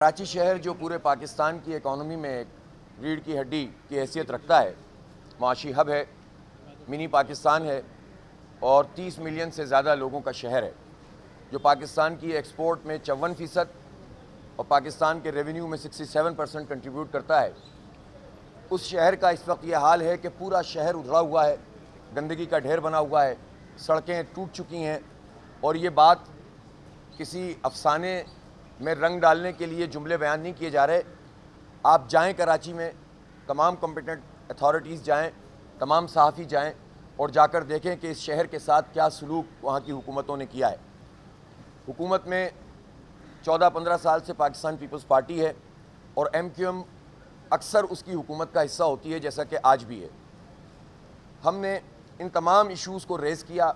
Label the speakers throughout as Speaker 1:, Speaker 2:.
Speaker 1: کراچی شہر جو پورے پاکستان کی اکانومی میں ایک ریڑھ کی ہڈی کی حیثیت رکھتا ہے، معاشی ہب ہے، منی پاکستان ہے اور 30 ملین سے زیادہ لوگوں کا شہر ہے، جو پاکستان کی ایکسپورٹ میں 54% اور پاکستان کے ریونیو میں 67% کنٹریبیوٹ کرتا ہے۔ اس شہر کا اس وقت یہ حال ہے کہ پورا شہر ادھڑا ہوا ہے، گندگی کا ڈھیر بنا ہوا ہے، سڑکیں ٹوٹ چکی ہیں، اور یہ بات کسی افسانے میں رنگ ڈالنے کے لیے جملے بیان نہیں کیے جا رہے۔ آپ جائیں کراچی میں، تمام کمپیٹنٹ اتھارٹیز جائیں، تمام صحافی جائیں اور جا کر دیکھیں کہ اس شہر کے ساتھ کیا سلوک وہاں کی حکومتوں نے کیا ہے۔ حکومت میں 14-15 سال سے پاکستان پیپلز پارٹی ہے اور MQM اکثر اس کی حکومت کا حصہ ہوتی ہے، جیسا کہ آج بھی ہے۔ ہم نے ان تمام ایشوز کو ریز کیا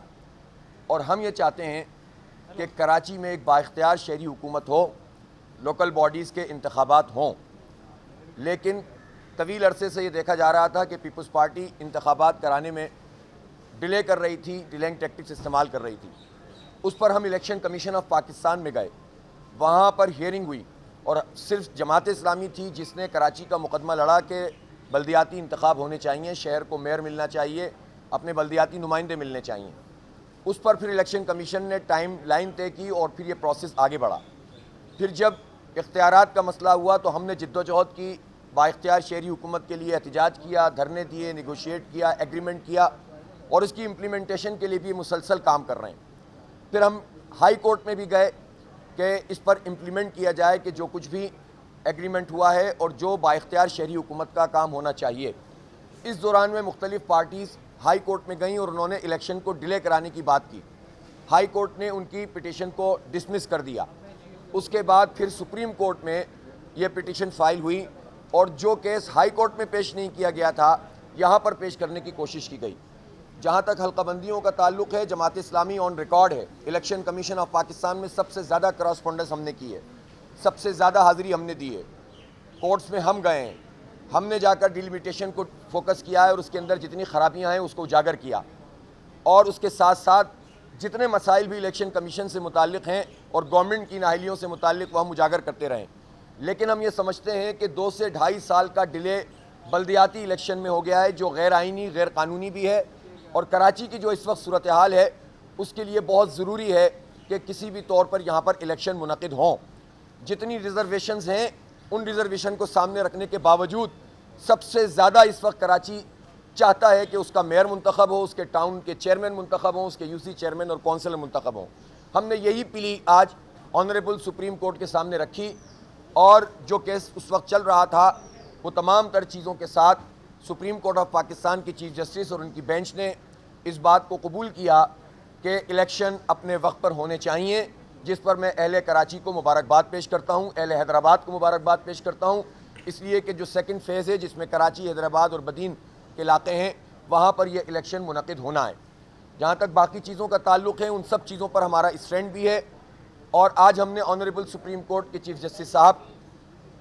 Speaker 1: اور ہم یہ چاہتے ہیں کہ کراچی میں ایک بااختیار شہری حکومت ہو، لوکل باڈیز کے انتخابات ہوں، لیکن طویل عرصے سے یہ دیکھا جا رہا تھا کہ پیپلز پارٹی انتخابات کرانے میں ڈیلے کر رہی تھی، ڈیلنگ ٹیکٹکس استعمال کر رہی تھی۔ اس پر ہم الیکشن کمیشن آف پاکستان میں گئے، وہاں پر ہیئرنگ ہوئی اور صرف جماعت اسلامی تھی جس نے کراچی کا مقدمہ لڑا کہ بلدیاتی انتخاب ہونے چاہیے، شہر کو میئر ملنا چاہیے، اپنے بلدیاتی نمائندے ملنے چاہیے۔ اس پر پھر الیکشن کمیشن نے ٹائم لائن طے کی اور پھر یہ پروسیس آگے بڑھا۔ پھر جب اختیارات کا مسئلہ ہوا تو ہم نے جدوجہد کی، بااختیار شہری حکومت کے لیے احتجاج کیا، دھرنے دیے، نیگوشیٹ کیا، ایگریمنٹ کیا اور اس کی امپلیمنٹیشن کے لیے بھی مسلسل کام کر رہے ہیں۔ پھر ہم ہائی کورٹ میں بھی گئے کہ اس پر امپلیمنٹ کیا جائے کہ جو کچھ بھی ایگریمنٹ ہوا ہے اور جو بااختیار شہری حکومت کا کام ہونا چاہیے۔ اس دوران میں مختلف پارٹیز ہائی کورٹ میں گئیں اور انہوں نے الیکشن کو ڈیلے کرانے کی بات کی۔ ہائی کورٹ نے ان کی پٹیشن کو ڈسمس کر دیا۔ اس کے بعد پھر سپریم کورٹ میں یہ پٹیشن فائل ہوئی اور جو کیس ہائی کورٹ میں پیش نہیں کیا گیا تھا یہاں پر پیش کرنے کی کوشش کی گئی۔ جہاں تک حلقہ بندیوں کا تعلق ہے، جماعت اسلامی آن ریکارڈ ہے، الیکشن کمیشن آف پاکستان میں سب سے زیادہ کراسپونڈنس ہم نے کی ہے، سب سے زیادہ حاضری ہم نے دی ہے، کورٹس میں ہم گئے ہیں، ہم نے جا کر ڈیلیمیٹیشن کو فوکس کیا ہے اور اس کے اندر جتنی خرابیاں ہیں اس کو اجاگر کیا، اور اس کے ساتھ ساتھ جتنے مسائل بھی الیکشن کمیشن سے متعلق ہیں اور گورنمنٹ کی نااہلیوں سے متعلق وہ ہم اجاگر کرتے رہیں۔ لیکن ہم یہ سمجھتے ہیں کہ 2 سے 2.5 سال کا ڈیلے بلدیاتی الیکشن میں ہو گیا ہے، جو غیر آئینی، غیر قانونی بھی ہے، اور کراچی کی جو اس وقت صورتحال ہے اس کے لیے بہت ضروری ہے کہ کسی بھی طور پر یہاں پر الیکشن منعقد ہوں۔ جتنی ریزرویشنز ہیں ان ریزرویشن کو سامنے رکھنے کے باوجود سب سے زیادہ اس وقت کراچی چاہتا ہے کہ اس کا میئر منتخب ہو، اس کے ٹاؤن کے چیئرمین منتخب ہوں، اس کے UC چیئرمین اور کونسلر منتخب ہوں۔ ہم نے یہی پلی آج آنریبل سپریم کورٹ کے سامنے رکھی اور جو کیس اس وقت چل رہا تھا وہ تمام تر چیزوں کے ساتھ سپریم کورٹ آف پاکستان کی چیف جسٹس اور ان کی بینچ نے اس بات کو قبول کیا کہ الیکشن اپنے وقت پر ہونے چاہیے، جس پر میں اہل کراچی کو مبارکباد پیش کرتا ہوں، اہل حیدرآباد کو مبارکباد پیش کرتا ہوں، اس لیے کہ جو سیکنڈ فیز ہے جس میں کراچی، حیدرآباد اور بدین کے علاقے ہیں وہاں پر یہ الیکشن منعقد ہونا ہے۔ جہاں تک باقی چیزوں کا تعلق ہے ان سب چیزوں پر ہمارا اسٹینڈ بھی ہے، اور آج ہم نے آنریبل سپریم کورٹ کے چیف جسٹس صاحب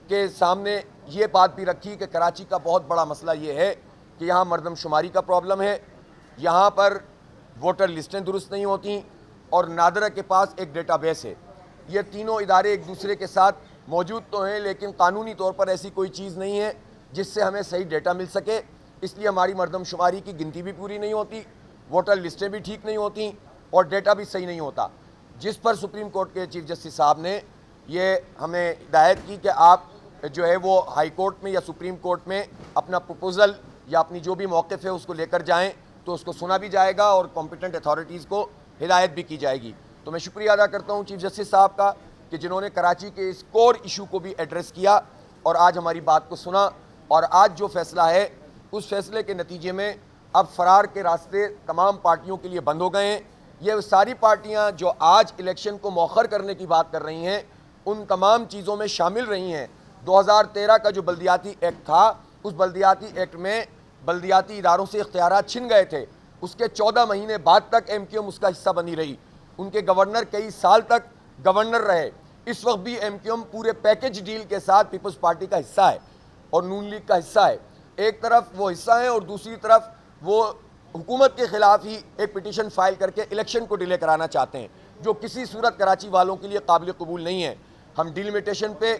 Speaker 1: کے سامنے یہ بات بھی رکھی کہ کراچی کا بہت بڑا مسئلہ یہ ہے کہ یہاں مردم شماری کا پرابلم ہے، یہاں پر ووٹر لسٹیں درست نہیں ہوتیں اور نادرہ کے پاس ایک ڈیٹا بیس ہے۔ یہ تینوں ادارے ایک دوسرے کے ساتھ موجود تو ہیں لیکن قانونی طور پر ایسی کوئی چیز نہیں ہے جس سے ہمیں صحیح ڈیٹا مل سکے، اس لیے ہماری مردم شماری کی گنتی بھی پوری نہیں ہوتی، ووٹر لسٹیں بھی ٹھیک نہیں ہوتیں اور ڈیٹا بھی صحیح نہیں ہوتا، جس پر سپریم کورٹ کے چیف جسٹس صاحب نے یہ ہمیں ہدایت کی کہ آپ جو ہے وہ ہائی کورٹ میں یا سپریم کورٹ میں اپنا پروپوزل یا اپنی جو بھی موقف ہے اس کو لے کر جائیں تو اس کو سنا بھی جائے گا اور کمپیٹنٹ اتھارٹیز کو ہدایت بھی کی جائے گی۔ تو میں شکریہ ادا کرتا ہوں چیف جسٹس صاحب کا کہ جنہوں نے کراچی کے اس کور ایشو کو بھی ایڈریس کیا اور آج ہماری بات کو سنا، اور آج جو فیصلہ ہے اس فیصلے کے نتیجے میں اب فرار کے راستے تمام پارٹیوں کے لیے بند ہو گئے ہیں۔ یہ ساری پارٹیاں جو آج الیکشن کو مؤخر کرنے کی بات کر رہی ہیں ان تمام چیزوں میں شامل رہی ہیں۔ 2013 کا جو بلدیاتی ایکٹ تھا اس بلدیاتی ایکٹ میں بلدیاتی اداروں سے اختیارات چھن گئے تھے، اس کے 14 مہینے بعد تک MQM اس کا حصہ بنی رہی، ان کے گورنر کئی سال تک گورنر رہے۔ اس وقت بھی MQM پورے پیکج ڈیل کے ساتھ پیپلز پارٹی کا حصہ ہے اور نون لیگ کا حصہ ہے۔ ایک طرف وہ حصہ ہیں اور دوسری طرف وہ حکومت کے خلاف ہی ایک پٹیشن فائل کر کے الیکشن کو ڈیلے کرانا چاہتے ہیں، جو کسی صورت کراچی والوں کے لیے قابل قبول نہیں ہے۔ ہم ڈیلیمیٹیشن پہ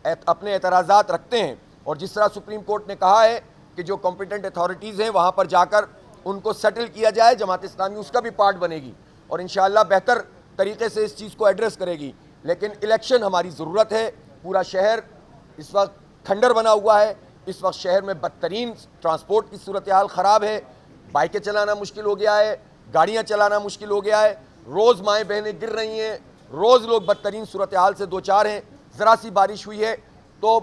Speaker 1: اپنے اعتراضات رکھتے ہیں اور جس طرح سپریم کورٹ نے کہا ہے کہ جو کمپیٹنٹ اتھارٹیز ہیں وہاں پر جا کر ان کو سیٹل کیا جائے، جماعت اسلامی اس کا بھی پارٹ بنے گی اور انشاءاللہ بہتر طریقے سے اس چیز کو ایڈریس کرے گی. لیکن الیکشن ہماری ضرورت ہے. پورا شہر اس وقت کھنڈر بنا ہوا ہے. اس وقت شہر میں بدترین ٹرانسپورٹ کی صورتحال خراب ہے. بائکیں چلانا مشکل ہو گیا ہے، گاڑیاں چلانا مشکل ہو گیا ہے، روز مائیں بہنیں گر رہی ہیں، روز لوگ بدترین صورتحال سے دوچار ہیں. ذرا سی بارش ہوئی ہے تو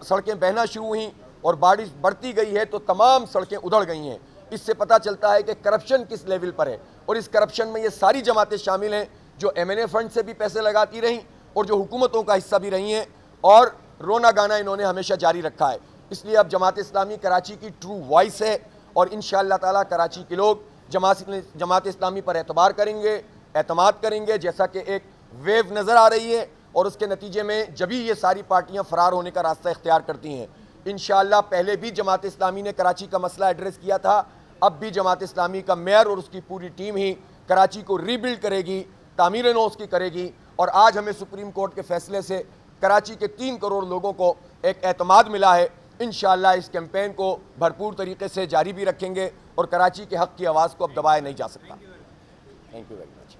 Speaker 1: سڑکیں بہنا شروع ہوئیں اور بارش بڑھتی گئی ہے تو تمام سڑکیں ادھڑ گئی ہیں. اس سے پتہ چلتا ہے کہ کرپشن کس لیول پر ہے اور اس کرپشن میں یہ ساری جماعتیں شامل ہیں جو M&A فنڈ سے بھی پیسے لگاتی رہیں اور جو حکومتوں کا حصہ بھی رہی ہیں اور رونا گانا انہوں نے ہمیشہ جاری رکھا ہے. اس لیے اب جماعت اسلامی کراچی کی ٹرو وائس ہے اور انشاءاللہ تعالی کراچی کے لوگ جماعت اسلامی پر اعتماد کریں گے جیسا کہ ایک ویو نظر آ رہی ہے اور اس کے نتیجے میں جبھی یہ ساری پارٹیاں فرار ہونے کا راستہ اختیار کرتی ہیں. انشاءاللہ پہلے بھی جماعت اسلامی نے کراچی کا مسئلہ ایڈریس کیا تھا، اب بھی جماعت اسلامی کا میئر اور اس کی پوری ٹیم ہی کراچی کو ری بلڈ کرے گی، تعمیر نو اس کی کرے گی. اور آج ہمیں سپریم کورٹ کے فیصلے سے کراچی کے 3 کروڑ لوگوں کو ایک اعتماد ملا ہے. انشاءاللہ اس کیمپین کو بھرپور طریقے سے جاری بھی رکھیں گے اور کراچی کے حق کی آواز کو اب دبایا نہیں جا سکتا. Thank you very much.